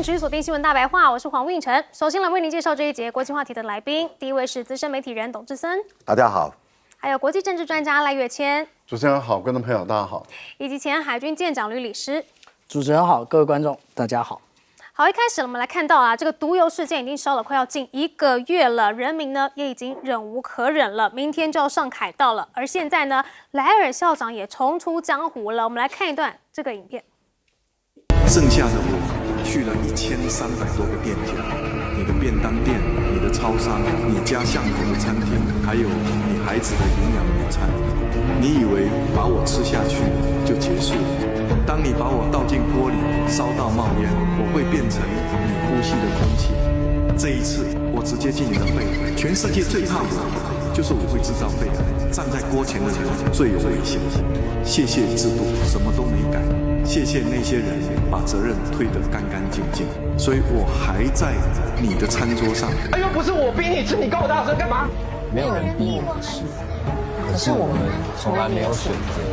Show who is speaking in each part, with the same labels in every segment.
Speaker 1: 持续锁定新闻大白话，我是黄映晨。首先来为您介绍这一节国际话题的来宾，第一位是资深媒体人董志森，
Speaker 2: 大家好；
Speaker 1: 还有国际政治专家赖岳谦，
Speaker 3: 主持人好，观众朋友大家好；
Speaker 1: 以及前海军舰长吕礼师。
Speaker 4: 主持人好，各位观众大家好。
Speaker 1: 好，一开始我们来看到啊，这个毒油事件已经烧了快要近1个月了，人民呢也已经忍无可忍了，明天就要上凯道了。而现在呢，莱尔校长也重出江湖了。我们来看一段这个影片。
Speaker 5: 剩下的我去了1300多个店家，你的便当店、你的超商、你家巷口的餐厅，还有你孩子的营养午餐。你以为把我吃下去就结束了？当你把我倒进锅里，烧到冒烟，我会变成你呼吸的空气。这一次，我直接进你的肺。全世界最怕我，就是我会制造肺癌。站在锅前的人最有危险。谢谢制度，什么都没改。谢谢那些人把责任推得干干净净。所以我还在你的餐桌上。
Speaker 6: 哎呦，不是我逼你吃，你跟我大声干嘛？
Speaker 7: 没有人逼我们吃，可是我们从来没有选择。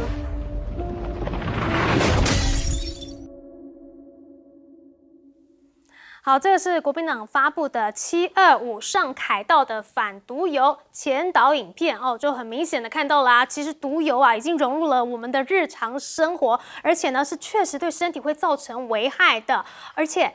Speaker 1: 好，这个是国民党发布的725上凯道的反毒油前导影片哦，就很明显的看到啦，其实毒油啊已经融入了我们的日常生活，而且呢是确实对身体会造成危害的，而且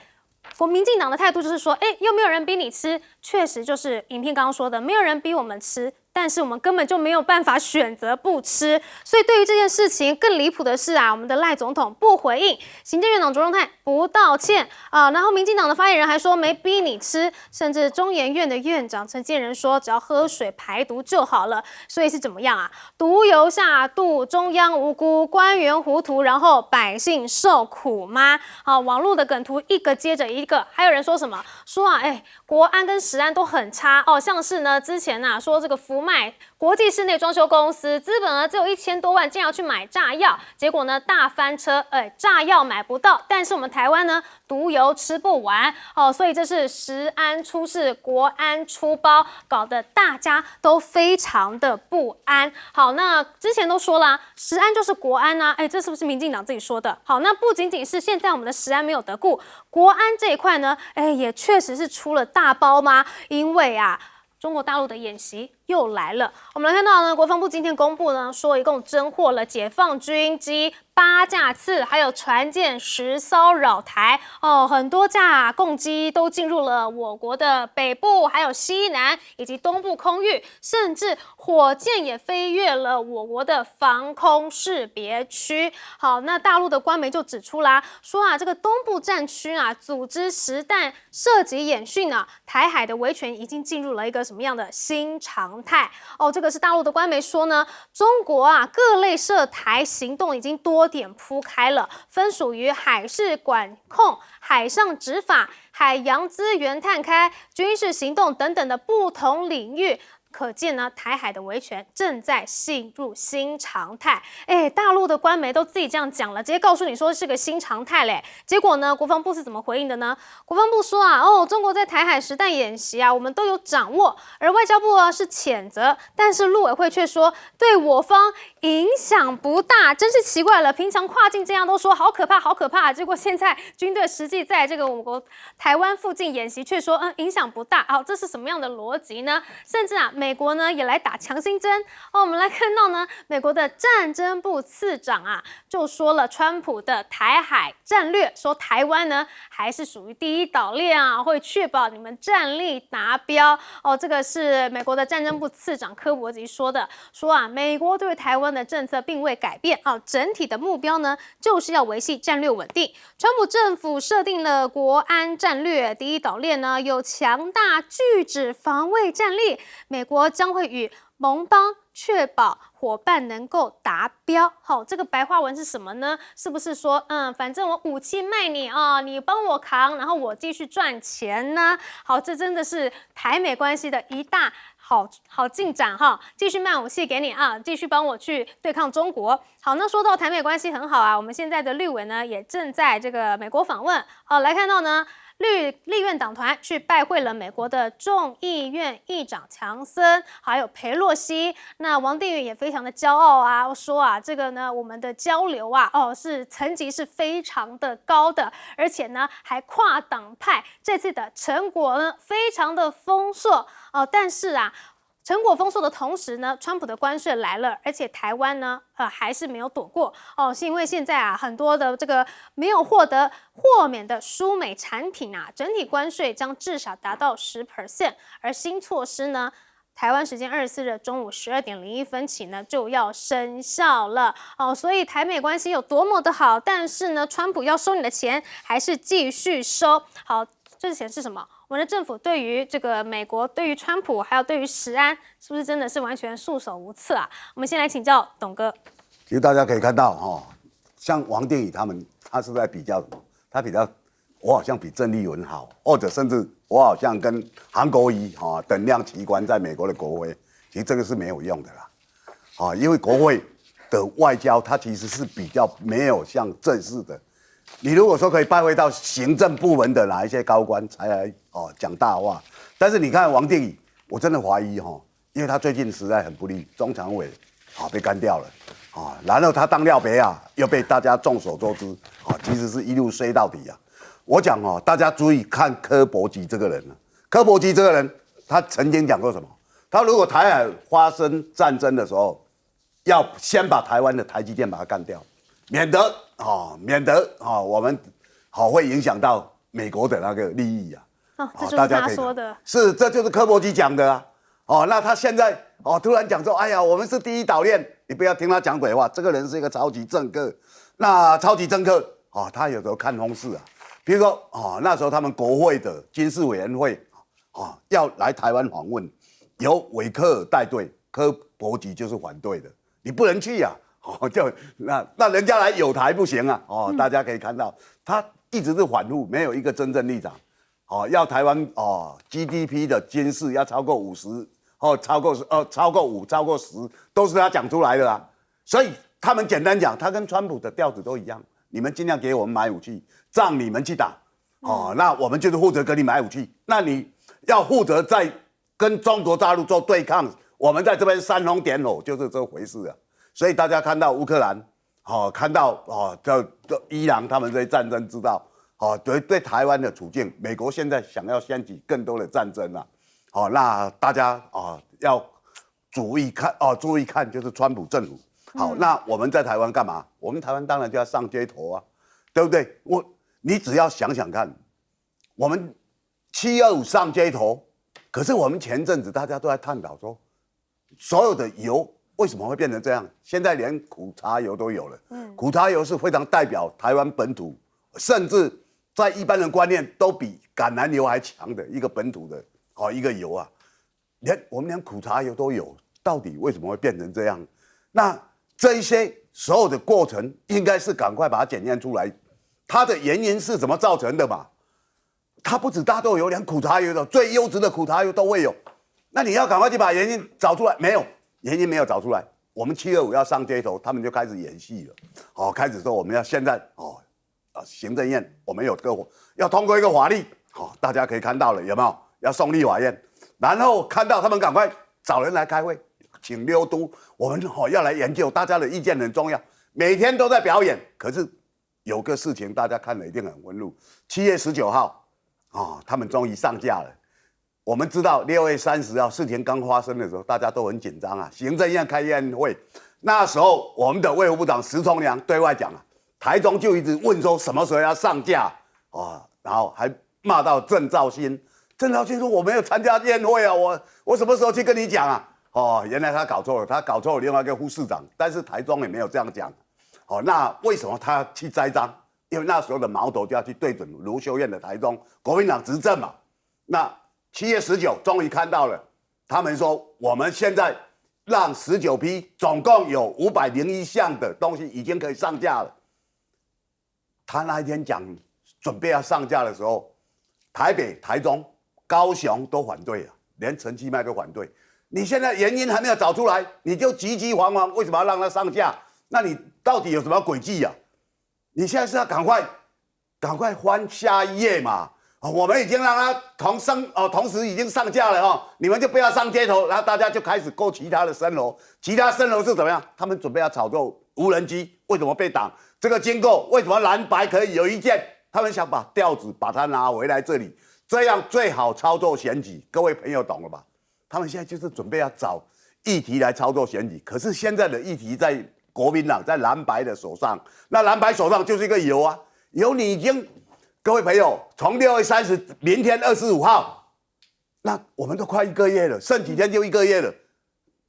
Speaker 1: 民进党的态度就是说，又没有人逼你吃，确实就是影片刚刚说的，没有人逼我们吃。但是我们根本就没有办法选择不吃，所以对于这件事情更离谱的是啊，我们的赖总统不回应，行政院长卓荣泰不道歉啊，然后民进党的发言人还说没逼你吃，甚至中研院的院长陈建仁说只要喝水排毒就好了，所以是怎么样啊？毒油下肚，中央无辜，官员糊涂，然后百姓受苦吗？啊，网络的梗图一个接着一个，还有人说什么？说啊，国安跟食安都很差哦，像是呢之前啊说这个福迈国际室内装修公司资本额只有1000多万，竟然要去买炸药，结果呢大翻车，炸药买不到，但是我们台湾呢毒油吃不完哦，所以这是食安出事，国安出包，搞得大家都非常的不安。好，那之前都说啦，食安就是国安啊，这是不是民进党自己说的？好，那不仅仅是现在我们的食安没有得顾，国安这一块呢，也确实是出了大包吗？因为啊，中国大陆的演习又来了。我们来看到呢，国防部今天公布呢，说一共侦获了解放军机8架次，还有船舰10艘扰台哦，很多架共机都进入了我国的北部、还有西南以及东部空域，甚至火箭也飞越了我国的防空识别区。好，那大陆的官媒就指出啦，说啊，这个东部战区啊，组织实弹射击演训啊，台海的维权已经进入了一个什么样的新常态哦？这个是大陆的官媒说呢，中国啊各类涉台行动已经多点铺开了，分属于海事管控、海上执法、海洋资源探开、军事行动等等的不同领域。可见呢，台海的维权正在进入新常态。大陆的官媒都自己这样讲了，直接告诉你说是个新常态嘞。结果呢，国防部是怎么回应的呢？国防部说啊，中国在台海实弹演习啊，我们都有掌握。而外交部啊是谴责，但是陆委会却说对我方影响不大，真是奇怪了。平常跨境这样都说好可怕，好可怕，结果现在军队实际在这个我们国台湾附近演习，却说影响不大。好，这是什么样的逻辑呢？甚至啊，美国呢也来打强心针哦。我们来看到呢，美国的战争部次长啊就说了，川普的台海战略，说台湾呢还是属于第一岛链啊，会确保你们战力达标哦。这个是美国的战争部次长柯伯吉说的，说啊，美国对台湾的政策并未改变啊，整体的目标呢就是要维系战略稳定。川普政府设定了国安战略，第一岛链呢有强大拒止防卫战力，美国将会与盟邦确保伙伴能够达标。好，这个白话文是什么呢？是不是说，反正我武器卖你啊，你帮我扛，然后我继续赚钱呢？好，这真的是台美关系的一大好进展哈，继续卖武器给你啊，继续帮我去对抗中国。好，那说到台美关系很好啊，我们现在的绿委呢也正在这个美国访问。来看到呢，立院党团去拜会了美国的众议院议长强森，还有裴洛西。那王定宇也非常的骄傲啊，说啊，这个呢，我们的交流啊，是层级是非常的高的，而且呢，还跨党派，这次的成果呢，非常的丰硕但是啊。成果丰硕的同时呢，川普的关税来了，而且台湾呢，还是没有躲过是因为现在啊，很多的这个没有获得豁免的输美产品啊，整体关税将至少达到10%，而新措施呢，台湾时间24日中午12:01起呢就要生效了所以台美关系有多么的好，但是呢，川普要收你的钱还是继续收。好，这钱是什么？我们的政府对于这个美国、对于川普，还有对于食安，是不是真的是完全束手无策啊？我们先来请教董哥。
Speaker 2: 其实大家可以看到像王定宇他是在比较什么？他比较我好像比郑丽文好，或者甚至我好像跟韩国瑜等量齐观在美国的国会，其实这个是没有用的啦因为国会的外交它其实是比较没有像正式的。你如果说可以拜会到行政部门的哪一些高官才来讲大话，但是你看王定宇，我真的怀疑因为他最近实在很不利，中常委被干掉了然后他当廖培亚又被大家众所周知其实是一路衰到底啊。我讲大家注意看柯博基这个人柯博基这个人他曾经讲过什么？他如果台海发生战争的时候，要先把台湾的台积电把它干掉。免得我们会影响到美国的那个利益
Speaker 1: 这就是他说的。
Speaker 2: 是，这就是柯博基讲的那他现在突然讲说，哎呀，我们是第一岛链，你不要听他讲鬼话。这个人是一个超级政客，那超级政客他有时候看风事比如说那时候他们国会的军事委员会要来台湾访问，由韦克尔带队，柯博基就是反对的，你不能去那人家来友台不行大家可以看到他一直是反复，没有一个真正立场要台湾GDP 的军事要超过50超过5超过10都是他讲出来的所以他们简单讲，他跟川普的调子都一样，你们尽量给我们买武器，仗你们去打那我们就是负责给你买武器，那你要负责在跟中国大陆做对抗，我们在这边煽风点火，就是这回事所以大家看到乌克兰，看到伊朗他们这些战争知道，对台湾的处境，美国现在想要掀起更多的战争那大家要注意看，就是川普政府。好，那我们在台湾干嘛？我们台湾当然就要上街头对不对？你只要想想看，我们725上街头，可是我们前阵子大家都在探讨说，所有的油。为什么会变成这样？现在连苦茶油都有了。苦茶油是非常代表台湾本土，甚至在一般人观念都比橄榄油还强的一个本土的一个油我们连苦茶油都有，到底为什么会变成这样？那这一些所有的过程，应该是赶快把它检验出来，它的原因是怎么造成的嘛？它不止大豆油，连苦茶油的最优质的苦茶油都会有。那你要赶快去把原因找出来，没有。原因没有找出来，我们725要上街头，他们就开始演戏了。开始说我们要现在行政院我们有要通过一个法律，大家可以看到了有没有？要送立法院，然后看到他们赶快找人来开会，请六都，我们要来研究，大家的意见很重要。每天都在表演，可是有个事情大家看了一定很愤怒。7月19号他们终于上架了。我们知道6月30号事情刚发生的时候，大家都很紧张行政院开院会，那时候我们的卫福部长石崇良对外讲台中就一直问说什么时候要上架然后还骂到郑肇兴说我没有参加宴会我什么时候去跟你讲原来他搞错了，他搞错了另外一个副市长，但是台中也没有这样讲那为什么他去栽赃？因为那时候的矛头就要去对准卢秀燕的台中，国民党执政嘛。那7月19终于看到了，他们说我们现在让19批总共有501项的东西已经可以上架了。他那一天讲准备要上架的时候，台北、台中、高雄都反对连陈其迈都反对。你现在原因还没有找出来，你就急急忙忙，为什么要让它上架？那你到底有什么诡计你现在是要赶快翻下一页嘛？我们已经让它同时已经上架了哦，你们就不要上街头，然后大家就开始过其他的蜃楼。其他蜃楼是怎么样？他们准备要炒作无人机，为什么被挡？这个经过为什么蓝白可以有意见？他们想把调子把它拿回来这里，这样最好操作选举。各位朋友懂了吧？他们现在就是准备要找议题来操作选举，可是现在的议题在国民党在蓝白的手上，那蓝白手上就是一个油啊，油你已经。各位朋友，从6月30，明天25号，那我们都快1个月了，剩几天就1个月了。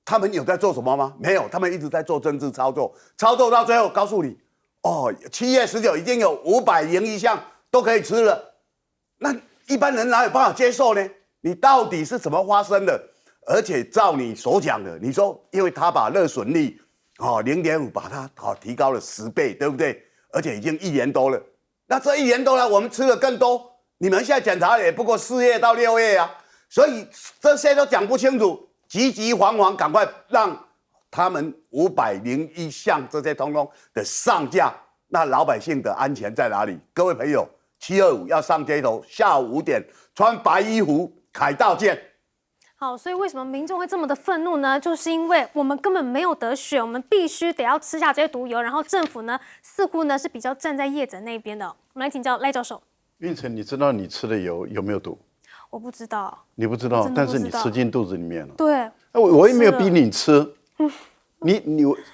Speaker 2: 他们有在做什么吗？没有，他们一直在做政治操作，操作到最后告诉你，哦，7月19已经有501项都可以吃了。那一般人哪有办法接受呢？你到底是怎么发生的？而且照你所讲的，你说因为他把热损率0.5把它提高了10倍，对不对？而且已经1年多了。那这1年多来，我们吃的更多。你们现在检查也不过4月到6月啊，所以这些都讲不清楚，急急忙忙赶快让他们501项这些通通的上架，那老百姓的安全在哪里？各位朋友，725要上街头，下午5点穿白衣服，凯道见。
Speaker 1: 好，所以为什么民众会这么的愤怒呢？就是因为我们根本没有得选，我们必须得要吃下这些毒油，然后政府呢似乎呢是比较站在业者那边的。我们来请教赖教授。运
Speaker 3: 成，你知道你吃的油有没有毒？
Speaker 1: 我不知道。
Speaker 3: 你不知道，但是你吃进肚子里面了。
Speaker 1: 对。
Speaker 3: 我也没有逼你吃，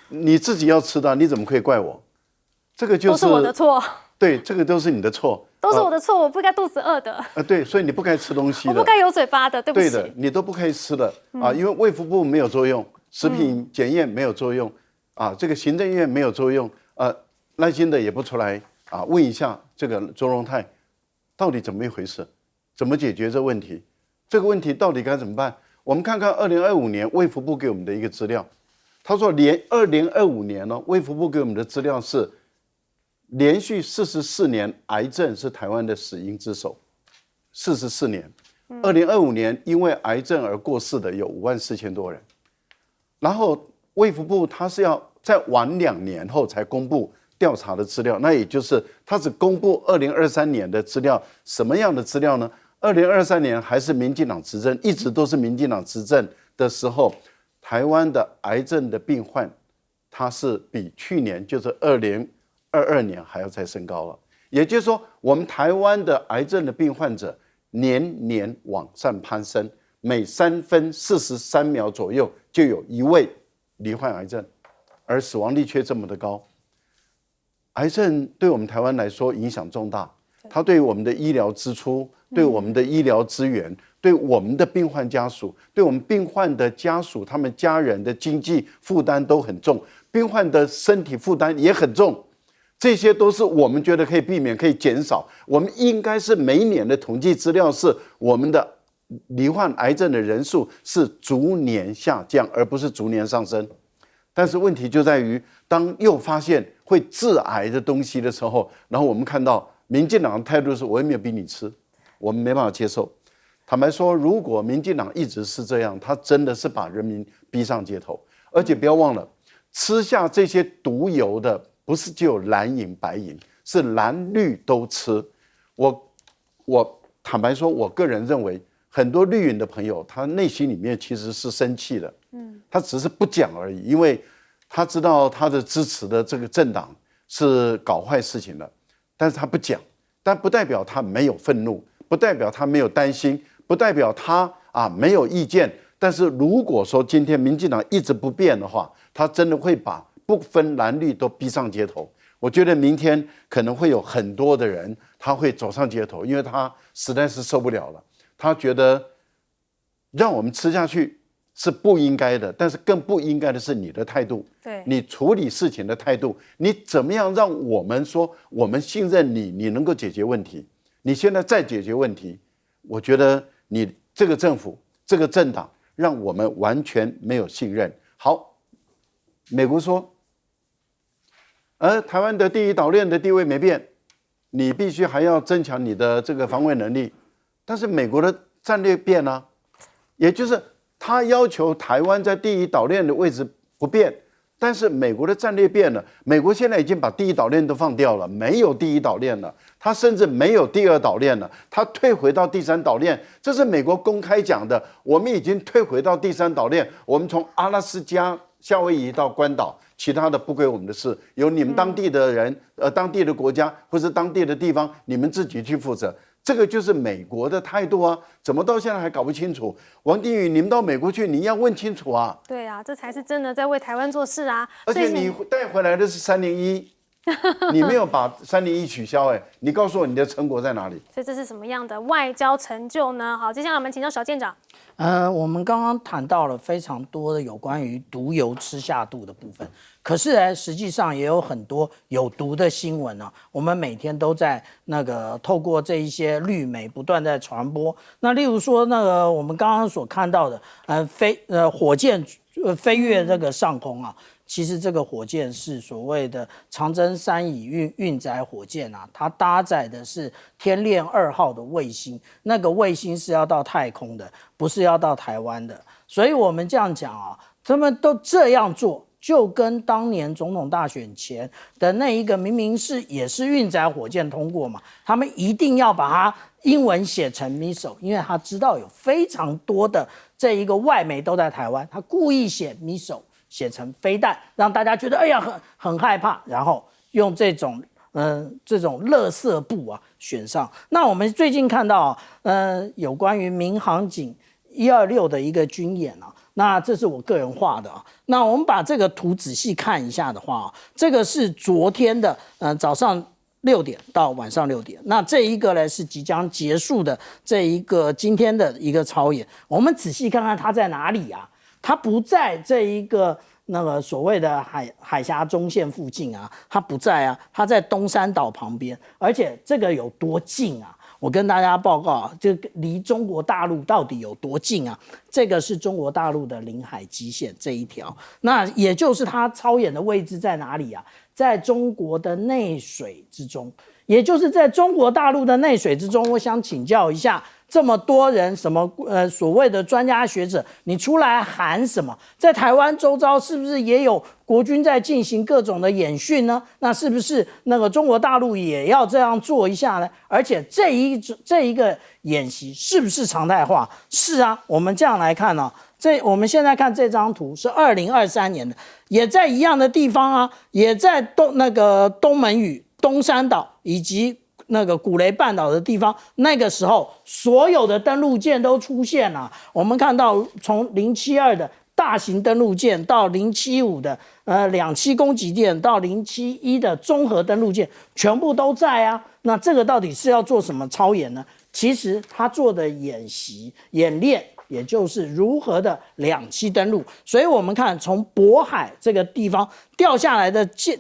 Speaker 3: 你自己要吃的，你怎么可以怪我？这个就是
Speaker 1: 都是我的错。
Speaker 3: 对，这个都是你的错。
Speaker 1: 都是我的错，我不该肚子饿的。
Speaker 3: 对，所以你不该吃东西的，
Speaker 1: 我不该有嘴巴的，对不起。
Speaker 3: 对的，你都不可以吃的啊，因为卫福部没有作用，食品检验没有作用啊，这个行政院没有作用，赖清德也不出来啊，问一下这个卓荣泰到底怎么一回事，怎么解决这问题？这个问题到底该怎么办？我们看看2025年卫福部给我们的一个资料，他说连2025年呢，卫福部给我们的资料是。连续44年，癌症是台湾的死因之首。44年，2025年因为癌症而过世的有54000多人。然后卫福部他是要再晚2年后才公布调查的资料，那也就是他只公布2023年的资料。什么样的资料呢？2023年还是民进党执政，一直都是民进党执政的时候，台湾的癌症的病患，它是比去年就是2022年还要再升高了，也就是说，我们台湾的癌症的病患者年年往上攀升，每3分43秒左右就有1位罹患癌症，而死亡率却这么的高。癌症对我们台湾来说影响重大，它对我们的医疗支出、对我们的医疗资源、对我们的病患家属、对我们病患的家属他们家人的经济负担都很重，病患的身体负担也很重。这些都是我们觉得可以避免、可以减少。我们应该是每一年的统计资料是我们的罹患癌症的人数是逐年下降，而不是逐年上升。但是问题就在于，当又发现会致癌的东西的时候，然后我们看到民进党的态度是：我也没有逼你吃，我们没办法接受。坦白说，如果民进党一直是这样，他真的是把人民逼上街头。而且不要忘了，吃下这些毒油的。不是只有蓝银白银，是蓝绿都吃。我坦白说，我个人认为，很多绿营的朋友，他内心里面其实是生气的，他只是不讲而已，因为他知道他的支持的这个政党是搞坏事情的，但是他不讲，但不代表他没有愤怒，不代表他没有担心，不代表他没有意见。但是如果说今天民进党一直不变的话，他真的会把不分蓝绿都逼上街头。我觉得明天可能会有很多的人他会走上街头，因为他实在是受不了了。他觉得让我们吃下去是不应该的，但是更不应该的是你的态度，
Speaker 1: 对
Speaker 3: 你处理事情的态度，你怎么样让我们说我们信任你，你能够解决问题？你现在再解决问题，我觉得你这个政府这个政党让我们完全没有信任。好，美国说，而台湾的第一岛链的地位没变，你必须还要增强你的这个防卫能力。但是美国的战略变了，也就是他要求台湾在第一岛链的位置不变，但是美国的战略变了，美国现在已经把第一岛链都放掉了，没有第一岛链了，它甚至没有第二岛链了，它退回到第三岛链，这是美国公开讲的。我们已经退回到第三岛链，我们从阿拉斯加、夏威夷到关岛，其他的不归我们的事，由你们当地的人、当地的国家或是当地的地方，你们自己去负责。这个就是美国的态度啊！怎么到现在还搞不清楚？王定宇，你们到美国去，你要问清楚啊！
Speaker 1: 对啊，这才是真的在为台湾做事啊！
Speaker 3: 而且你带回来的是301，你没有把301取消，你告诉我你的成果在哪里？
Speaker 1: 所以这是什么样的外交成就呢？好，接下来我们请教小舰长。
Speaker 4: 我们刚刚谈到了非常多的有关于毒油吃下肚的部分，可是呢，实际上也有很多有毒的新闻啊，我们每天都在透过这一些绿媒不断在传播。那例如说我们刚刚所看到的，火箭飞越这个上空啊。其实这个火箭是所谓的长征3乙运载火箭啊，它搭载的是天链2号的卫星，那个卫星是要到太空的，不是要到台湾的。所以我们这样讲啊，他们都这样做，就跟当年总统大选前的那一个明明也是运载火箭通过嘛，他们一定要把它英文写成 missile， 因为他知道有非常多的这一个外媒都在台湾，他故意写 missile。写成飞弹，让大家觉得哎呀很害怕，然后用这种垃圾布啊选上。那我们最近看到有关于民航警126的一个军演啊，那这是我个人画的啊。那我们把这个图仔细看一下的话，这个是昨天的早上6点到晚上6点，那这一个呢是即将结束的这一个今天的一个操演。我们仔细看看它在哪里啊？它不在这一个所谓的海峡中线附近啊，它不在啊，它在东山岛旁边，而且这个有多近啊？我跟大家报告啊，就离中国大陆到底有多近啊？这个是中国大陆的领海基线这一条，那也就是它操演的位置在哪里啊？在中国的内水之中，也就是在中国大陆的内水之中。我想请教一下。这么多人，所谓的专家学者，你出来喊什么？在台湾周遭是不是也有国军在进行各种的演训呢？那是不是中国大陆也要这样做一下呢？而且这一个演习是不是常态化？是啊，我们这样来看呢，我们现在看这张图是2023年的，也在一样的地方啊，也在东门屿、东山岛以及。古雷半岛的地方，那个时候所有的登陆舰都出现了。我们看到从072的大型登陆舰到075的2栖攻击舰到071的综合登陆舰，全部都在啊。那这个到底是要做什么操演呢？其实他做的演练。也就是如何的2栖登陆，所以我们看从渤海这个地方掉下来的舰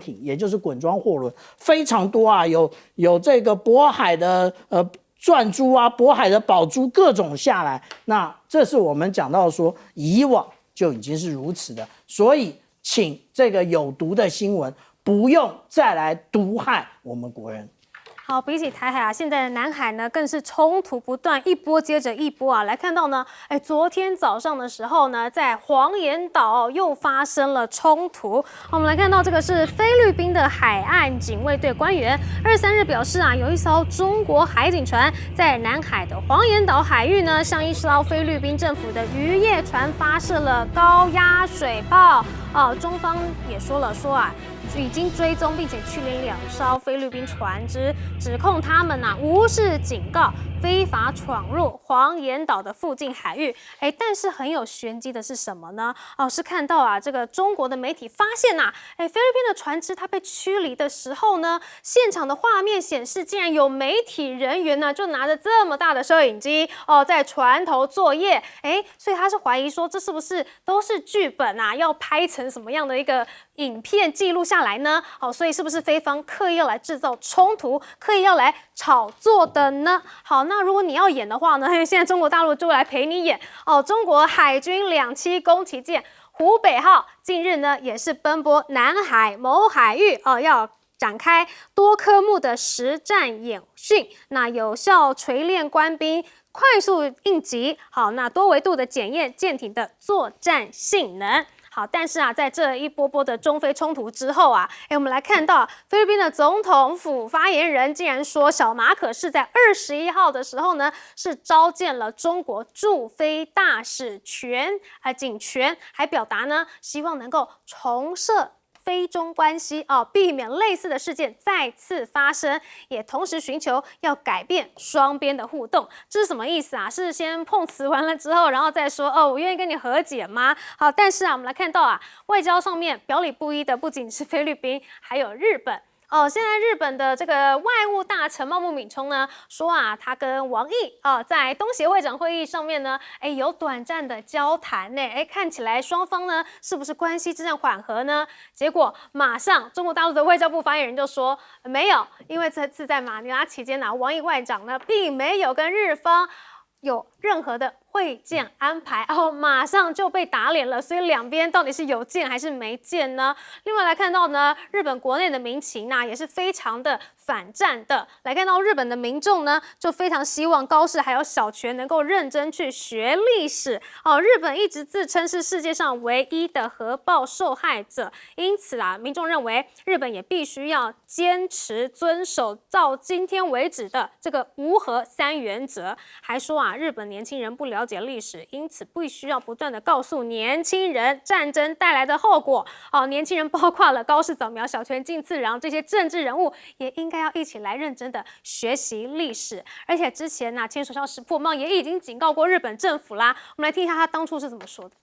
Speaker 4: 艇，也就是滚装货轮非常多啊，有这个渤海的钻珠啊，渤海的宝珠各种下来。那这是我们讲到说以往就已经是如此的，所以请这个有毒的新闻不用再来毒害我们国人。
Speaker 1: 好，比起台海啊，现在的南海呢更是冲突不断，一波接着一波啊。来看到呢，昨天早上的时候呢，在黄岩岛又发生了冲突。我们来看到这个是菲律宾的海岸警卫队官员23日表示啊，有一艘中国海警船在南海的黄岩岛海域呢，向一艘菲律宾政府的渔业船发射了高压水炮。中方也说啊。已经追踪并且驱离2艘菲律宾船只，指控他们无视警告，非法闯入黄岩岛的附近海域。但是很有玄机的是什么呢？是看到啊，这个中国的媒体发现菲律宾的船只它被驱离的时候呢，现场的画面显示，竟然有媒体人员呢就拿着这么大的摄影机在船头作业。所以他是怀疑说，这是不是都是剧本啊？要拍成什么样的一个影片记录下来呢？所以是不是菲方刻意要来制造冲突，刻意要来炒作的呢？好，那如果你要演的话呢，现在中国大陆就来陪你演中国海军2栖攻击舰湖北号近日呢也是奔波南海某海域要展开多科目的实战演训，那有效锤炼官兵快速应急，好，那多维度的检验舰艇的作战性能。好，但是啊，在这一波波的中非冲突之后啊，我们来看到菲律宾的总统府发言人竟然说，小马可是在21号的时候呢，是召见了中国驻菲大使景权，还表达呢希望能够重设非中关系避免类似的事件再次发生，也同时寻求要改变双边的互动。这是什么意思啊？是先碰瓷完了之后，然后再说我愿意跟你和解吗？好，但是啊，我们来看到啊，外交上面表里不一的不仅是菲律宾，还有日本。现在日本的这个外务大臣茂木敏充呢说啊，他跟王毅在东协会长会议上面呢，有短暂的交谈呢，看起来双方呢是不是关系正在缓和呢？结果马上中国大陆的外交部发言人就说没有，因为这次在马尼拉期间呢，王毅外长呢并没有跟日方有任何的会见安排，马上就被打脸了。所以两边到底是有见还是没见呢？另外来看到呢，日本国内的民情也是非常的反战的。来看到日本的民众呢，就非常希望高市还有小泉能够认真去学历史。日本一直自称是世界上唯一的核爆受害者，因此啊，民众认为日本也必须要坚持遵守到今天为止的这个无核3原则。还说啊，日本年轻人不了解历史，因此必须要不断的告诉年轻人战争带来的后果。年轻人包括了高市早苗、小泉进次郎这些政治人物，也应该要一起来认真的学习历史。而且之前前首相石破茂也已经警告过日本政府啦。我们来听一下他当初是怎么说的。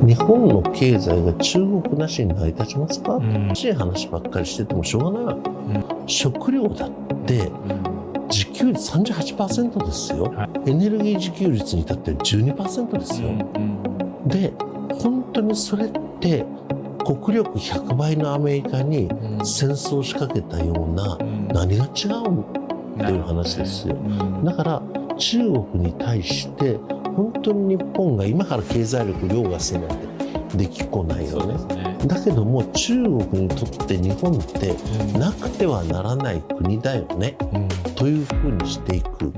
Speaker 8: 日本の経済が中国なしに成り立ちますか？欲しい話ばっかりしててもしょうがない。食料だって自給率 38% ですよ。エネルギー自給率に至って 12% ですよ。で、本当にそれって国力100倍のアメリカに戦争を仕掛けたような何が違うっていう話ですよ。だから中国に対して本当に日本が今から経済力凌駕せないとできっこないよね。だけども中国にとって日本ってなくてはならない国だよね、というふうにしていく。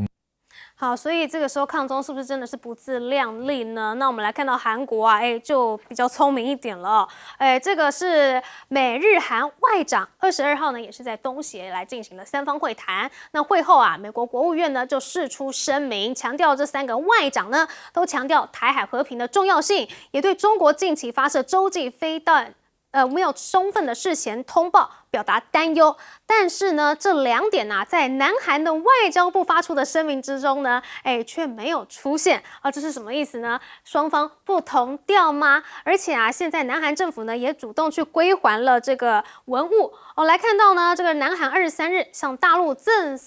Speaker 1: 好，所以这个时候抗中是不是真的是不自量力呢？那我们来看到韩国就比较聪明一点了。这个是美日韩外长22号呢，也是在东协来进行了3方会谈。那会后啊，美国国务院呢就释出声明，强调这3个外长呢都强调台海和平的重要性，也对中国近期发射洲际飞弹没有充分的事前通报表达担忧。但是呢，这2点在南韩的外交部发出的声明之中呢，却没有出现。这是什么意思呢？双方不同调吗？而且现在南韩政府呢也主动去归还了这个文物。来看到呢，这个南韩23日向大陆赠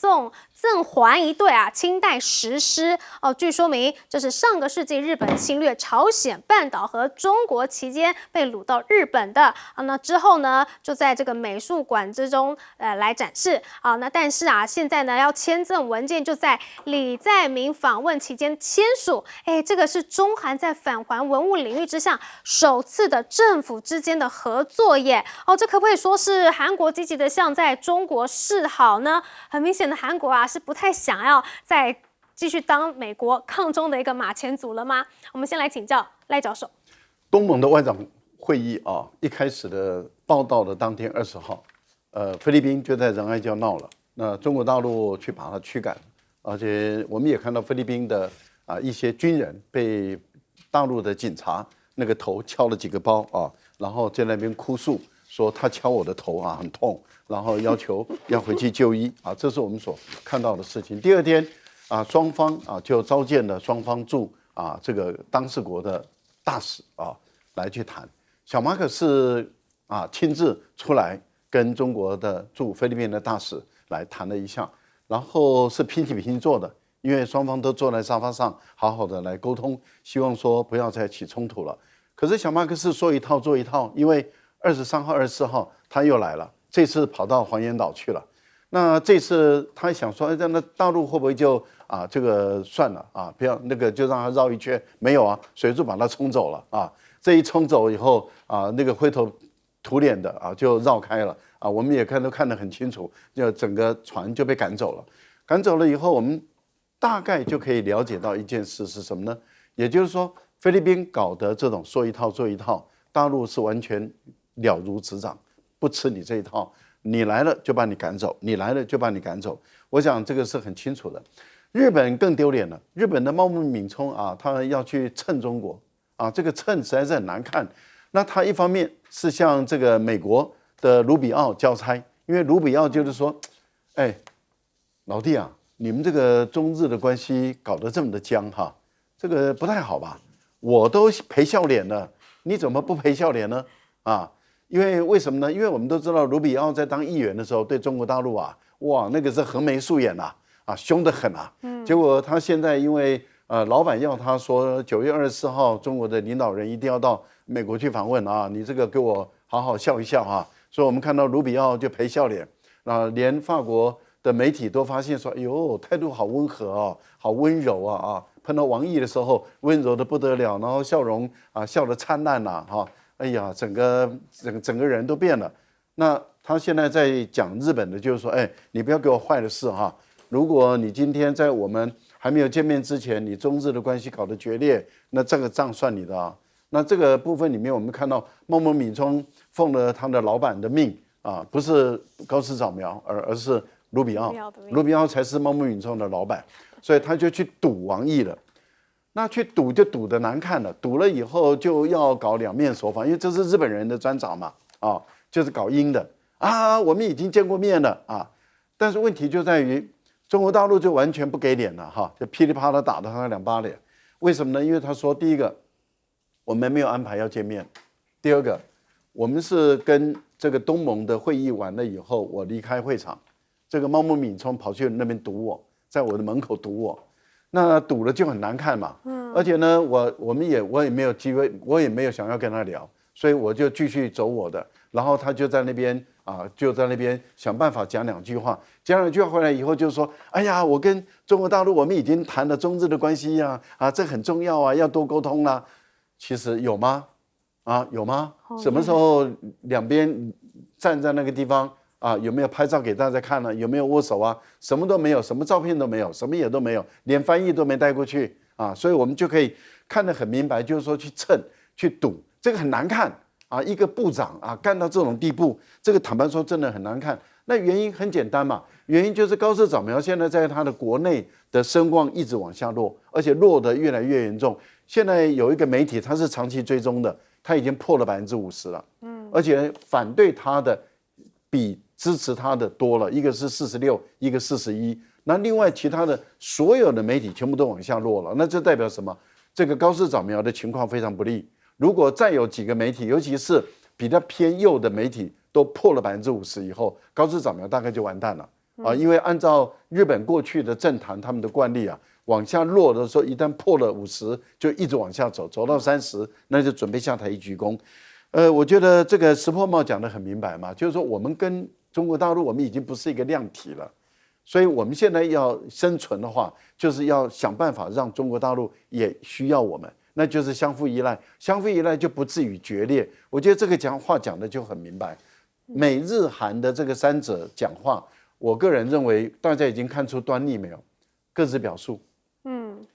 Speaker 1: 还一对清代石狮。据说明这是上个世纪日本侵略朝鲜半岛和中国期间被掳到日本的。那之后呢，就在这个美术馆之中来展示。那但是现在呢要签赠文件就在李在明访问期间签署。这个是中韩在返还文物领域之上首次的政府之间的合作耶。这可不可以说是韩国积极的向在中国示好呢？很明显的，韩国是不太想要再继续当美国抗中的一个马前卒了吗？我们先来请教赖教授。
Speaker 3: 东盟的外长会议一开始的报道的当天20号，菲律宾就在仁爱礁闹了，那中国大陆去把它驱赶，而且我们也看到菲律宾的一些军人被大陆的警察那个头敲了几个包然后在那边哭诉说他敲我的头很痛，然后要求要回去就医这是我们所看到的事情。第二天双方就召见了双方驻这个当事国的大使来去谈。小马可是亲自出来跟中国的驻菲律宾的大使来谈了一下，然后是平起平坐的，因为双方都坐在沙发上好好的来沟通，希望说不要再起冲突了。可是小马可是说一套做一套，因为23号、24号他又来了，这次跑到黄岩岛去了。那这次他想说，那大陆会不会就这个算了不要那个就让他绕一圈？没有水柱把他冲走了这一冲走以后那个灰头土脸的就绕开了我们也都看得很清楚，就整个船就被赶走了。赶走了以后，我们大概就可以了解到一件事是什么呢？也就是说，菲律宾搞的这种说一套做一套，大陆是完全了如指掌，不吃你这一套，你来了就把你赶走，你来了就把你赶走。我想这个是很清楚的。日本更丢脸了，日本的茂木敏充啊，他要去蹭中国啊，这个蹭实在是很难看。那他一方面是向这个美国的卢比奥交差，因为卢比奥就是说，哎，老弟啊，你们这个中日的关系搞得这么的僵哈，这个不太好吧？我都赔笑脸了，你怎么不赔笑脸呢？啊，因为什么呢？因为我们都知道卢比奥在当议员的时候，对中国大陆啊，哇，那个是横眉竖眼呐，啊，凶得很啊。结果他现在因为老板要他说9月24号中国的领导人一定要到美国去访问啊，你这个给我好好笑一笑啊。所以我们看到卢比奥就赔笑脸，连法国的媒体都发现说，哎呦，态度好温和哦，好温柔啊。碰到王毅的时候，温柔的不得了，然后笑容啊笑得灿烂呐，哈，哎呀，整个人都变了。那他现在在讲日本的，就是说，哎，你不要给我坏的事哈。如果你今天在我们还没有见面之前，你中日的关系搞得决裂，那这个账算你的啊。那这个部分里面，我们看到茂木敏充奉了他的老板的命啊，不是高市早苗，而是卢比奥，卢比奥才是茂木敏充的老板。所以他就去赌王毅了，那去赌就赌得难看了，赌了以后就要搞两面手法，因为这是日本人的专长嘛，啊，就是搞阴的啊，我们已经见过面了啊，但是问题就在于中国大陆就完全不给脸了哈，就噼里啪啦打了他2巴脸，为什么呢？因为他说第一个，我们没有安排要见面，第二个，我们是跟这个东盟的会议完了以后，我离开会场，这个茂木敏充跑去那边堵我。在我的门口堵我，那堵了就很难看嘛。而且呢，我也没有机会，我也没有想要跟他聊，所以我就继续走我的。然后他就在那边想办法讲2句话，讲2句话回来以后就说：“哎呀，我跟中国大陆我们已经谈了中日的关系呀，这很重要啊，要多沟通啦。”其实有吗？有吗？什么时候两边站在那个地方？有没有拍照给大家看呢？有没有握手啊？什么都没有，什么照片都没有，什么也都没有，连翻译都没带过去啊！所以我们就可以看得很明白，就是说去蹭、去赌，这个很难看啊！一个部长干到这种地步，这个坦白说真的很难看。那原因很简单嘛，原因就是高市早苗现在在他的国内的声望一直往下落，而且落得越来越严重。现在有一个媒体，他是长期追踪的，他已经破了50%了，而且反对他的比支持他的多了，一个是46，一个41，那另外其他的所有的媒体全部都往下落了，那这代表什么？这个高市早苗的情况非常不利。如果再有几个媒体，尤其是比较偏右的媒体都破了50%以后，高市早苗大概就完蛋了啊！因为按照日本过去的政坛他们的惯例啊，往下落的时候，一旦破了50，就一直往下走，走到30，那就准备下台一鞠躬。我觉得这个石破茂讲得很明白嘛，就是说我们跟中国大陆，我们已经不是一个量体了，所以我们现在要生存的话，就是要想办法让中国大陆也需要我们，那就是相互依赖，相互依赖就不至于决裂。我觉得这个话讲的就很明白。美日韩的这个3者讲话，我个人认为大家已经看出端倪没有？各自表述，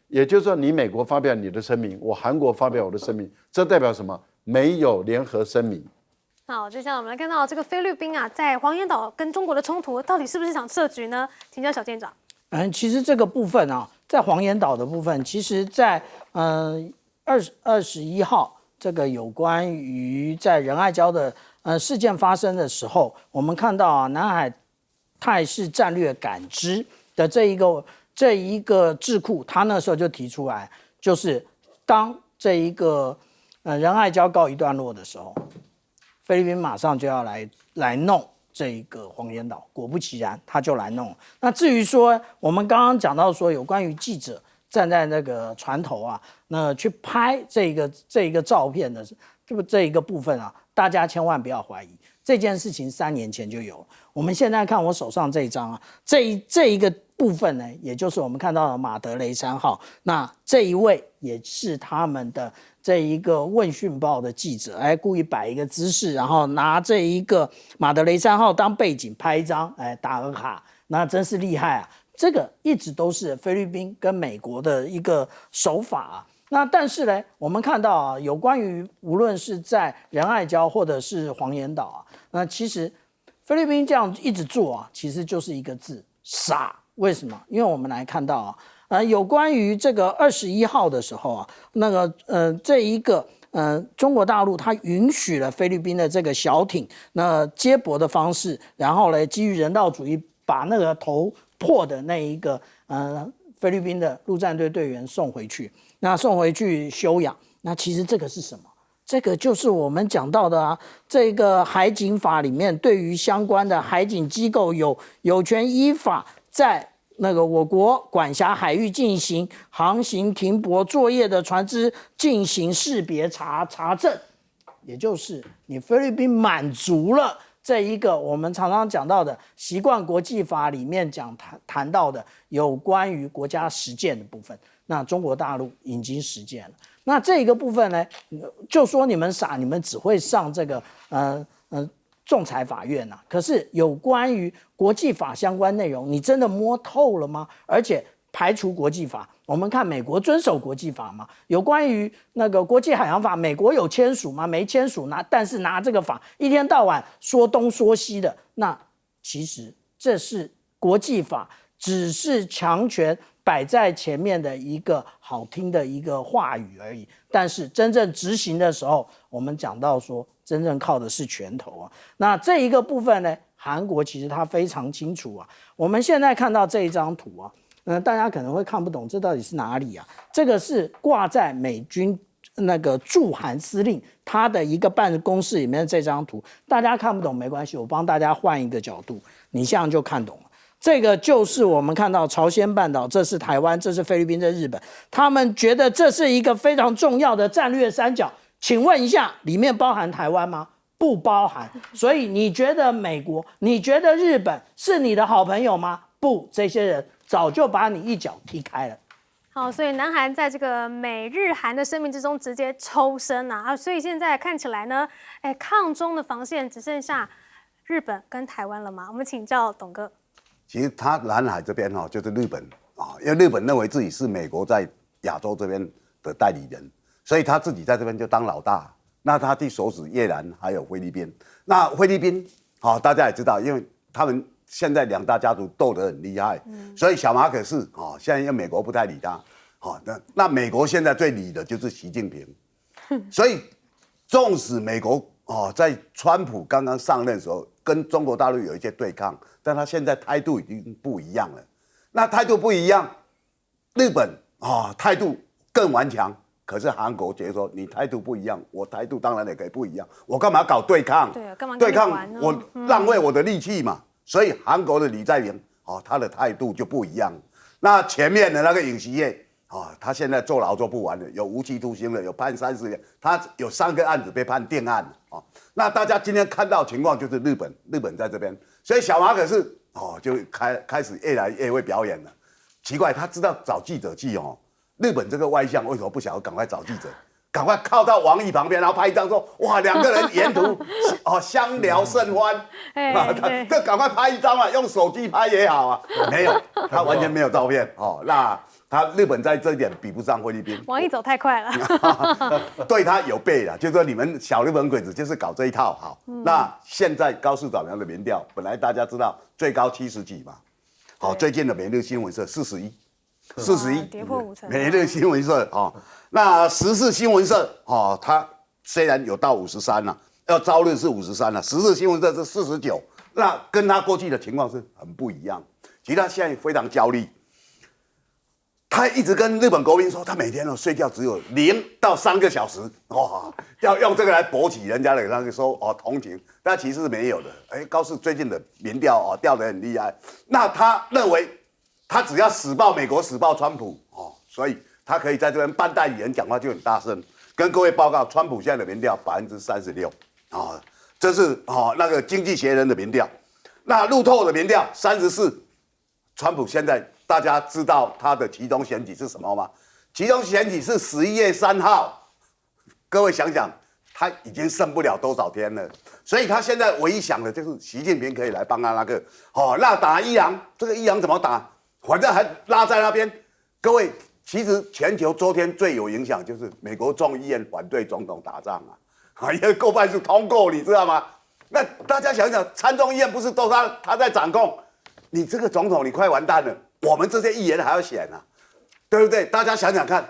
Speaker 3: 也就是说你美国发表你的声明，我韩国发表我的声明，这代表什么？没有联合声明。
Speaker 1: 好，接下来我们来看到这个菲律宾在黄岩岛跟中国的冲突，到底是不是想设局呢？请教小舰长。
Speaker 4: 其实这个部分在黄岩岛的部分，其实在21号这个有关于在仁爱礁的事件发生的时候，我们看到南海态势战略感知的这一个智库，他那时候就提出来，就是当这一个仁爱礁告一段落的时候，菲律宾马上就要来弄这一个黄岩岛，果不其然，他就来弄。那至于说我们刚刚讲到说有关于记者站在那个船头那去拍这一个照片的这一个部分大家千万不要怀疑，这件事情3年前就有。我们现在看我手上这一张这一个部分呢，也就是我们看到的马德雷3号，那这一位也是他们的这一个问讯报的记者，故意摆一个姿势，然后拿这一个马德雷3号当背景拍一张，打个卡，那真是厉害啊！这个一直都是菲律宾跟美国的一个手法那但是呢，我们看到啊，有关于无论是在仁爱礁或者是黄岩岛啊，那其实菲律宾这样一直做啊，其实就是一个字傻。为什么？因为我们来看到啊，有关于这个21号的时候啊，那个这一个中国大陆它允许了菲律宾的这个小艇那接驳的方式，然后呢，基于人道主义把那个头破的那一个菲律宾的陆战队队员送回去，那送回去休养。那其实这个是什么？这个就是我们讲到的啊，这个海警法里面对于相关的海警机构有权依法在那个我国管辖海域进行航行停泊作业的船只进行识别查证，也就是你菲律宾满足了这一个我们常常讲到的习惯国际法里面谈到的有关于国家实践的部分，那中国大陆已经实践了。那这一个部分呢，就说你们傻，你们只会上这个仲裁法院啊。可是有关于国际法相关内容，你真的摸透了吗？而且排除国际法，我们看美国遵守国际法吗？有关于那个国际海洋法，美国有签署吗？没签署，但是拿这个法一天到晚说东说西的，那其实这是国际法，只是强权摆在前面的一个好听的一个话语而已。但是真正执行的时候，我们讲到说，真正靠的是拳头啊。那这一个部分呢，韩国其实它非常清楚啊。我们现在看到这一张图啊，大家可能会看不懂，这到底是哪里啊？这个是挂在美军那个驻韩司令他的一个办公室里面的这张图，大家看不懂没关系，我帮大家换一个角度，你这样就看懂了。这个就是我们看到朝鲜半岛，这是台湾，这是菲律宾，这是日本，他们觉得这是一个非常重要的战略三角。请问一下，里面包含台湾吗？不包含。所以你觉得美国，你觉得日本是你的好朋友吗？不，这些人早就把你一脚踢开了。
Speaker 1: 好，所以南韩在这个美日韩的生命之中直接抽身啊，所以现在看起来呢，抗中的防线只剩下日本跟台湾了吗？我们请教董哥。
Speaker 2: 其实他南海这边就是日本因为日本认为自己是美国在亚洲这边的代理人，所以他自己在这边就当老大。那他去手指越南还有菲律宾。那菲律宾大家也知道，因为他们现在两大家族斗得很厉害，所以小马可是现在因为美国不太理他，那美国现在最理的就是习近平，所以纵使美国在川普刚刚上任的时候跟中国大陆有一些对抗，但他现在态度已经不一样了。那态度不一样，日本态度更顽强，可是韩国觉得说你态度不一样，我态度当然也可以不一样，我干嘛搞对抗？
Speaker 1: 对，干嘛
Speaker 2: 对抗？我浪费我的力气嘛。所以韩国的李在明他的态度就不一样。那前面的那个尹锡悦他现在坐牢坐不完了，有无期徒刑了，有判30年，他有3个案子被判定案那大家今天看到情况就是日本在这边，所以小马可是就开始越来越会表演了。奇怪，他知道找记者去日本这个外相为什么不想要赶快找记者？赶快靠到王毅旁边，然后拍一张说哇2个人沿途相聊甚欢，这赶快拍一张嘛，用手机拍也好啊。没有，他完全没有照片那他日本在这一点比不上菲律宾。
Speaker 1: 王毅走太快了，
Speaker 2: 对他有背了，就是说你们小日本鬼子就是搞这一套好。那现在高市早苗的民调，本来大家知道最高70几嘛，最近的每日新闻社41，
Speaker 1: 跌破50%。
Speaker 2: 每日新闻社那时事新闻社它虽然有到53了，要朝日是53了，时事新闻社是49，那跟他过去的情况是很不一样。其实他现在非常焦虑，他一直跟日本国民说，他每天睡觉只有0到3个小时，要用这个来博取人家的那个说同情，但其实是没有的。高市最近的民调调得很厉害，那他认为他只要死报美国死报川普所以他可以在这边办代理人讲话就很大声。跟各位报告，川普现在的民调36%这是那个经济学人的民调，那路透的民调34%。川普现在大家知道他的期中选举是什么吗？期中选举是11月3号，各位想想，他已经剩不了多少天了，所以他现在唯一想的就是习近平可以来帮他那个那打伊朗，这个伊朗怎么打？反正还拉在那边。各位其实全球昨天最有影响就是美国众议院反对总统打仗啊，因为过半数通过，你知道吗？那大家想想，参众议院不是都他在掌控？你这个总统你快完蛋了，我们这些议员还要选啊，对不对？大家想想看，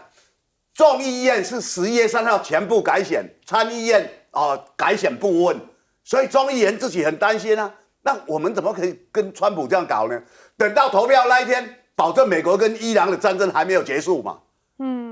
Speaker 2: 众议院是11月3号全部改选，参议院改选部分，所以众议员自己很担心啊。那我们怎么可以跟川普这样搞呢？等到投票那一天，保证美国跟伊朗的战争还没有结束嘛？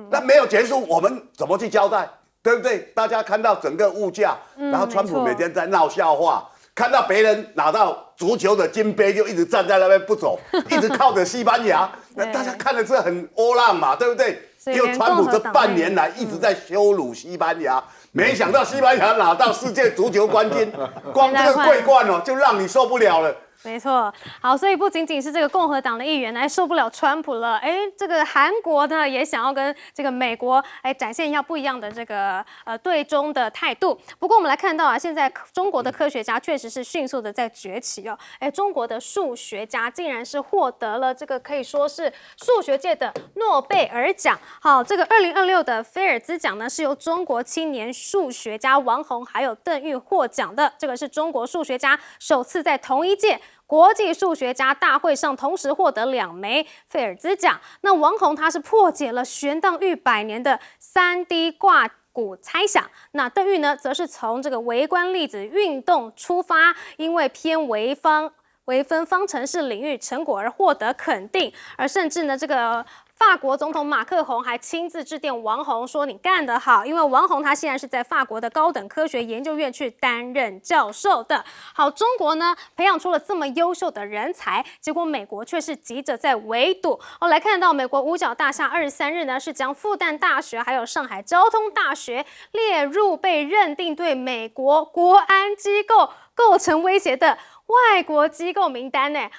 Speaker 2: 那没有结束，我们怎么去交代？对不对？大家看到整个物价，然后川普每天在闹笑话，看到别人拿到足球的金杯就一直站在那边不走，一直靠着西班牙，那大家看的是很窝浪嘛，对不对？因为川普这半年来一直在羞辱西班牙，没想到西班牙拿到世界足球冠军，光这个桂冠哦，就让你受不了了。
Speaker 1: 没错，好，所以不仅仅是这个共和党的议员来受不了川普了，这个韩国呢也想要跟这个美国展现一下不一样的这个对中的态度。不过我们来看到啊，现在中国的科学家确实是迅速的在崛起哦，中国的数学家竟然是获得了这个可以说是数学界的诺贝尔奖。好，这个2026的菲尔兹奖呢是由中国青年数学家王宏还有邓玉获奖的，这个是中国数学家首次在同一届国际数学家大会上同时获得2枚菲尔兹奖。那王宏他是破解了悬荡逾100年的3D 挂骨猜想，那邓玉呢，则是从这个微观粒子运动出发，因为偏微分方程式领域成果而获得肯定，而甚至呢，这个法国总统马克宏还亲自致电王宏说：“你干得好！”因为王宏他现在是在法国的高等科学研究院去担任教授的。好，中国呢培养出了这么优秀的人才，结果美国却是急着在围堵。来看到美国五角大厦23日呢是将复旦大学还有上海交通大学列入被认定对美国国安机构构成威胁的外国机构名单呢，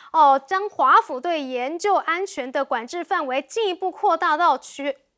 Speaker 1: 将华府对研究安全的管制范围进一步扩大到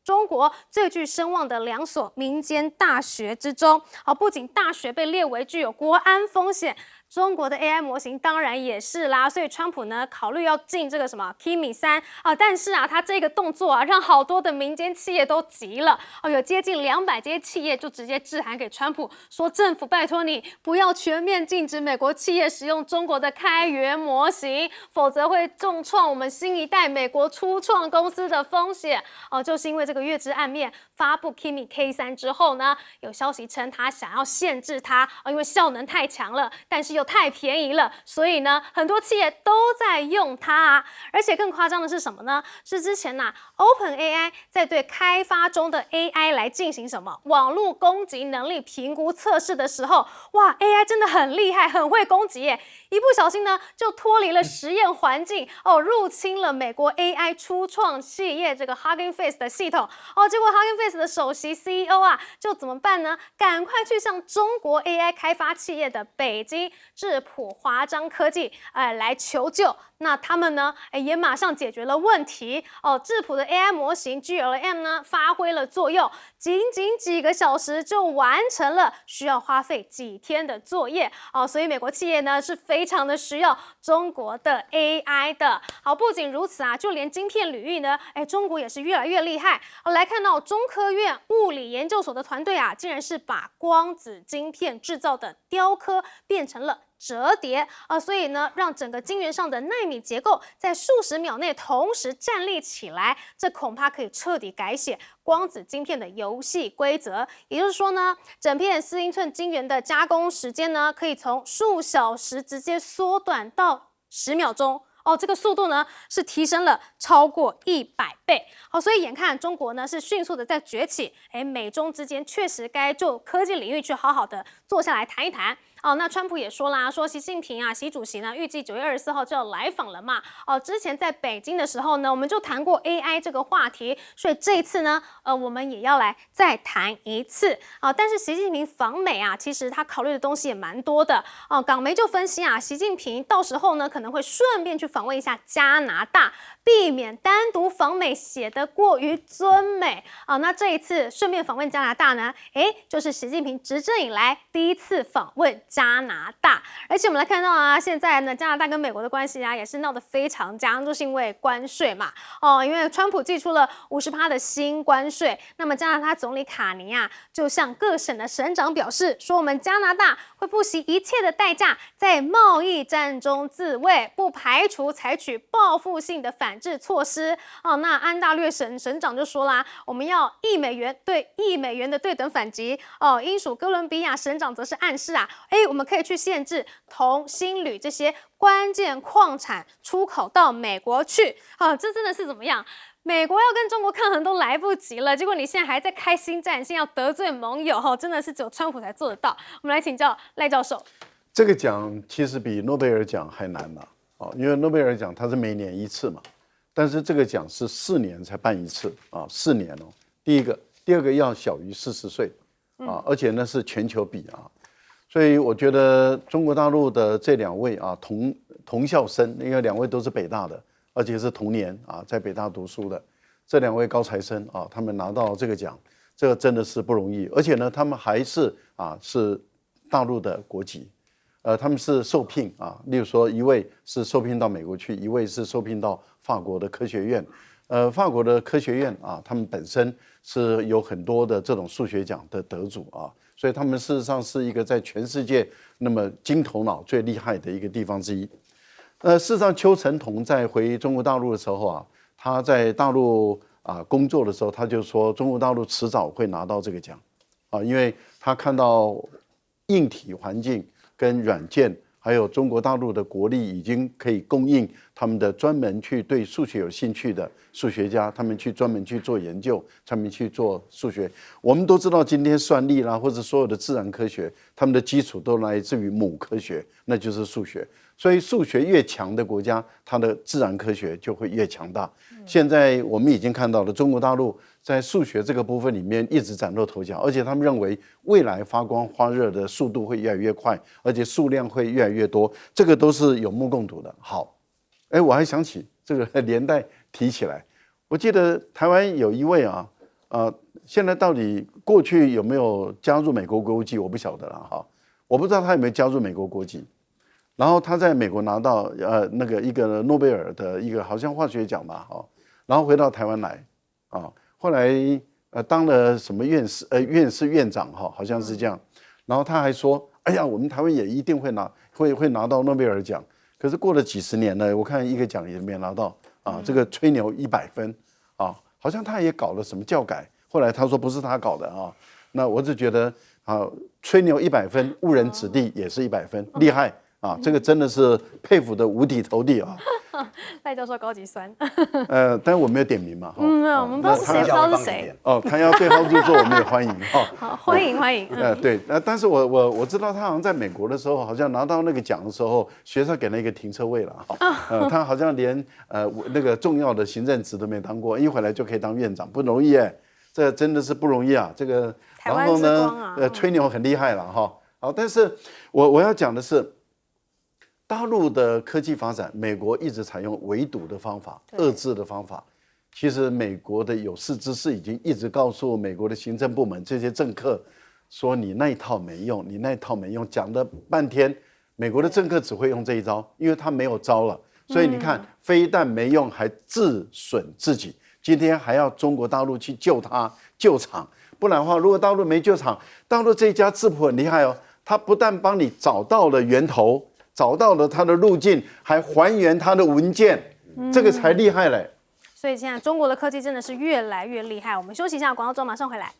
Speaker 1: 中国最具声望的2所民间大学之中。不仅大学被列为具有国安风险，中国的 AI 模型当然也是啦，所以川普呢考虑要进这个什么 Kimi 3但是啊，他这个动作啊，让好多的民间企业都急了有接近200间企业就直接致函给川普，说政府拜托你不要全面禁止美国企业使用中国的开源模型，否则会重创我们新一代美国初创公司的风险就是因为这个月之暗面发布 Kimi K3 之后呢，有消息称他想要限制它因为效能太强了，但是又太便宜了，所以呢，很多企业都在用它而且更夸张的是什么呢？是之前OpenAI 在对开发中的 AI 来进行什么网络攻击能力评估测试的时候，哇 ，AI 真的很厉害，很会攻击耶！一不小心呢，就脱离了实验环境入侵了美国 AI 初创企业这个 Hugging Face 的系统结果 Hugging Face 的首席 CEO 就怎么办呢？赶快去向中国 AI 开发企业的北京智谱华章科技来求救。那他们呢也马上解决了问题智谱的 AI 模型 GLM 呢发挥了作用，仅几个小时就完成了需要花费几天的作业所以美国企业呢是非常的需要中国的 AI 的。好，不仅如此就连晶片领域呢中国也是越来越厉害来看到中科院物理研究所的团队竟然是把光子晶片制造的雕刻变成了折叠所以呢，让整个晶圆上的奈米结构在数十秒内同时站立起来，这恐怕可以彻底改写光子晶片的游戏规则。也就是说呢，整片4英寸晶圆的加工时间呢，可以从数小时直接缩短到10秒钟。这个速度呢是提升了超过100倍。好，所以眼看中国呢是迅速的在崛起，美中之间确实该就科技领域去好好的坐下来谈一谈。那川普也说啦，说习近平习主席呢预计9月24号就要来访了嘛。之前在北京的时候呢，我们就谈过 AI 这个话题，所以这一次呢，我们也要来再谈一次但是习近平访美其实他考虑的东西也蛮多的港媒就分析习近平到时候呢可能会顺便去访问一下加拿大，避免单独访美显得过于尊美啊。那这一次顺便访问加拿大呢，就是习近平执政以来第一次访问加拿大。而且我们来看到啊，现在呢加拿大跟美国的关系啊也是闹得非常僵，就是因为关税嘛。因为川普祭出了50%的新关税，那么加拿大总理卡尼啊就向各省的省长表示说，我们加拿大会不惜一切的代价在贸易战中自卫，不排除采取报复性的反制措施。那安大略省长就说啦，我们要1美元对1美元的对等反击。英属哥伦比亚省长则是暗示啊，我们可以去限制铜、锌、铝这些关键矿产出口到美国去。这真的是怎么样？美国要跟中国抗衡都来不及了，结果你现在还在开新战线，要得罪盟友，真的是只有川普才做得到。我们来请教赖教授。
Speaker 3: 这个奖其实比诺贝尔奖还难嘛，因为诺贝尔奖它是每年1次嘛，但是这个奖是4年才办1次啊，4年哦。第二个要小于40岁啊，而且呢是全球比啊，所以我觉得中国大陆的这2位啊同校生，因为2位都是北大的，而且是同年啊在北大读书的这2位高材生啊，他们拿到这个奖，这个真的是不容易，而且呢他们还是是大陆的国籍。他们是受聘啊，例如说1位是受聘到美国去，1位是受聘到法国的科学院。法国的科学院啊，他们本身是有很多的这种数学奖的得主啊，所以他们事实上是一个在全世界那么金头脑最厉害的一个地方之一。事实上，邱成桐在回中国大陆的时候啊，他在大陆工作的时候，他就说中国大陆迟早会拿到这个奖啊，因为他看到硬体环境跟软件，还有中国大陆的国力已经可以供应他们的专门去对数学有兴趣的数学家，他们去专门去做研究，他们去做数学。我们都知道，今天算力啦，或者所有的自然科学，他们的基础都来自于母科学，那就是数学。所以数学越强的国家，它的自然科学就会越强大。现在我们已经看到了，中国大陆在数学这个部分里面一直崭露头角，而且他们认为未来发光发热的速度会越来越快，而且数量会越来越多，这个都是有目共睹的。好，我还想起这个连带提起来，我记得台湾有一位现在到底过去有没有加入美国国籍我不晓得了哈，我不知道他有没有加入美国国籍。然后他在美国拿到那个一个诺贝尔的一个好像化学奖吧，然后回到台湾来后来当了什么院士院长好像是这样。然后他还说，哎呀，我们台湾也一定会拿到诺贝尔奖。可是过了几十年了，我看一个奖也没拿到这个吹牛100分好像他也搞了什么教改，后来他说不是他搞的那我只觉得吹牛100分，误人子弟也是100分，厉害。这个真的是佩服的五体投地啊！
Speaker 1: 赖教授高级酸，
Speaker 3: 但是我没有点名嘛，
Speaker 1: 我们不知道是谁，不知道是谁。
Speaker 3: 他要对号入座，我们也欢迎
Speaker 1: 好，欢迎。
Speaker 3: 对，但是我知道他好像在美国的时候，好像拿到那个奖的时候，学校给了一个停车位了他好像连那个重要的行政职都没当过，一回来就可以当院长，不容易这真的是不容易啊！这个，然后呢，吹牛很厉害了好，但是我要讲的是。大陆的科技发展，美国一直采用围堵的方法、遏制的方法。其实美国的有识之士已经一直告诉美国的行政部门这些政客说：“你那一套没用，你那一套没用。”讲了半天，美国的政客只会用这一招，因为他没有招了。所以你看，非但没用，还自损自己。今天还要中国大陆去救他救场，不然的话，如果大陆没救场，大陆这家智谱很厉害他不但帮你找到了源头。找到了它的路径，还还原它的文件，这个才厉害嘞。
Speaker 1: 所以现在中国的科技真的是越来越厉害。我们休息一下，广告之后马上回来。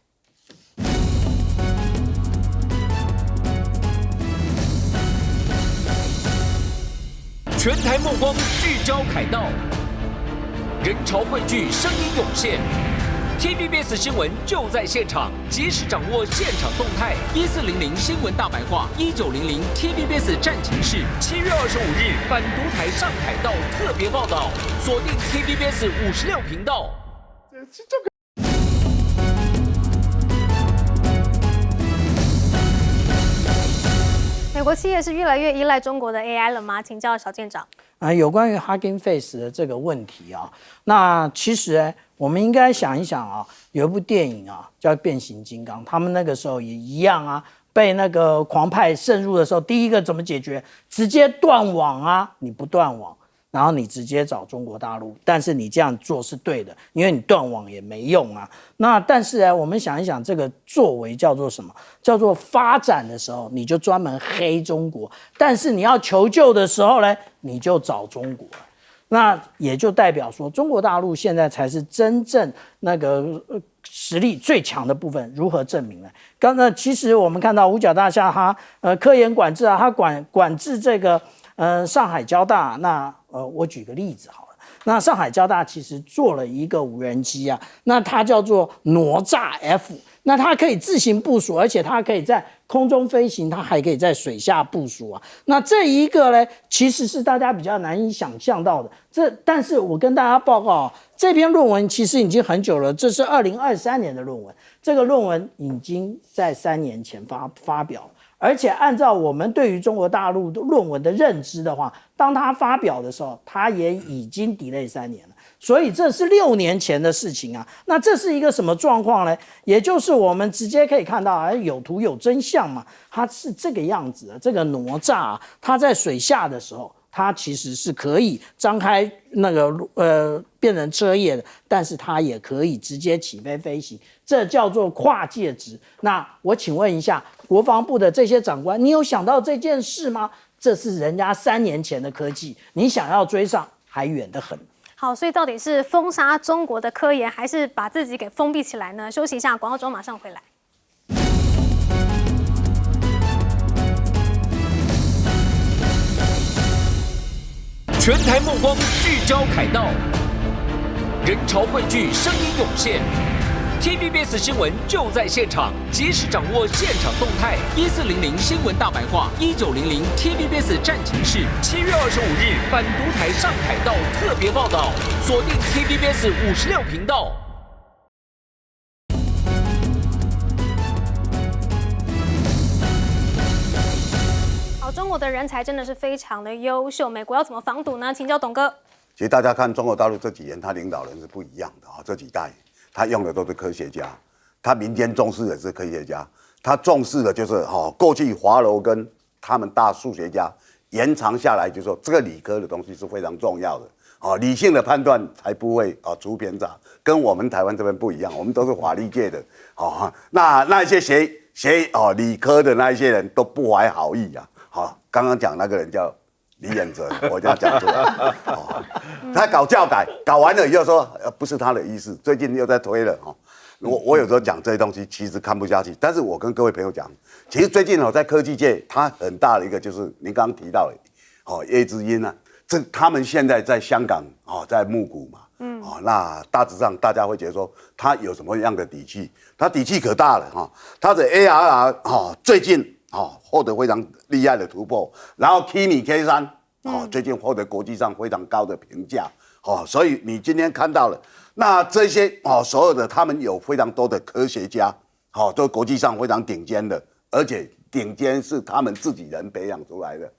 Speaker 9: 全台目光聚焦凯道，人潮汇聚，声音涌现。TVBS 新闻就在现场，及时掌握现场动态。1400新闻大白话，1900 TVBS 战情室。7月25日，反独台上凯道特别报道，锁定 TVBS 56频道。
Speaker 1: 美国企业是越来越依赖中国的 AI 了吗？请教小舰长。
Speaker 4: 有关于 Hugging Face 的这个问题啊，那其实我们应该想一想啊，有一部电影啊叫《变形金刚》，他们那个时候也一样啊，被那个狂派渗入的时候，第一个怎么解决？直接断网啊！你不断网，然后你直接找中国大陆，但是你这样做是对的，因为你断网也没用啊。那但是我们想一想，这个作为叫做什么？叫做发展的时候，你就专门黑中国；但是你要求救的时候呢，你就找中国。那也就代表说，中国大陆现在才是真正那个实力最强的部分。如何证明呢？其实我们看到五角大厦它科研管制啊，它管制这个上海交大。那我举个例子好了，那上海交大其实做了一个无人机啊，那它叫做哪吒 F。那它可以自行部署，而且它可以在空中飞行，它还可以在水下部署啊。那这一个呢，其实是大家比较难以想象到的。但是我跟大家报告啊，这篇论文其实已经很久了，这是2023年的论文，这个论文已经在3年前发表了。而且按照我们对于中国大陆的论文的认知的话，当它发表的时候，它也已经 delay 3年了。所以这是6年前的事情啊。那这是一个什么状况呢？也就是我们直接可以看到，有图有真相嘛，它是这个样子的。这个哪吒啊，它在水下的时候，它其实是可以张开那个变成车叶的，但是它也可以直接起飞飞行，这叫做跨界值。那我请问一下，国防部的这些长官，你有想到这件事吗？这是人家3年前的科技，你想要追上还远得很。
Speaker 1: 好，所以到底是封杀中国的科研，还是把自己给封闭起来呢？休息一下，广告中马上回来。
Speaker 9: 全台目光聚焦凯道，人潮汇聚，声音涌现。TVBS 新闻就在现场，及时掌握现场动态。1400新闻大白话，1900 TVBS 战情室。7月25日，反独台上凯道特别报道，锁定 TVBS 56频道。
Speaker 1: 中国的人才真的是非常的优秀，美国要怎么防堵呢？请教董哥。
Speaker 2: 其实大家看中国大陆这几年，他领导人是不一样的啊，这几代他用的都是科学家，他民间重视的是科学家，他重视的就是过去华罗跟他们大数学家延长下来，就说这个理科的东西是非常重要的理性的判断才不会出偏差，跟我们台湾这边不一样，我们都是法律界的那一些学理科的那一些人都不怀好意啊。刚刚讲那个人叫李远哲，我就要讲出来。他搞教改，搞完了以后说不是他的意思，最近又在推了我有时候讲这些东西，其实看不下去。但是我跟各位朋友讲，其实最近在科技界，它很大的一个就是您刚刚提到的叶之音啊，他们现在在香港在募股嘛。那大致上大家会觉得说他有什么样的底气？他底气可大了他的 ARR 最近获得非常厉害的突破，然后 Kimi K3 最近获得国际上非常高的评价所以你今天看到了，那这些所有的他们有非常多的科学家都是国际上非常顶尖的，而且顶尖是他们自己人培养出来的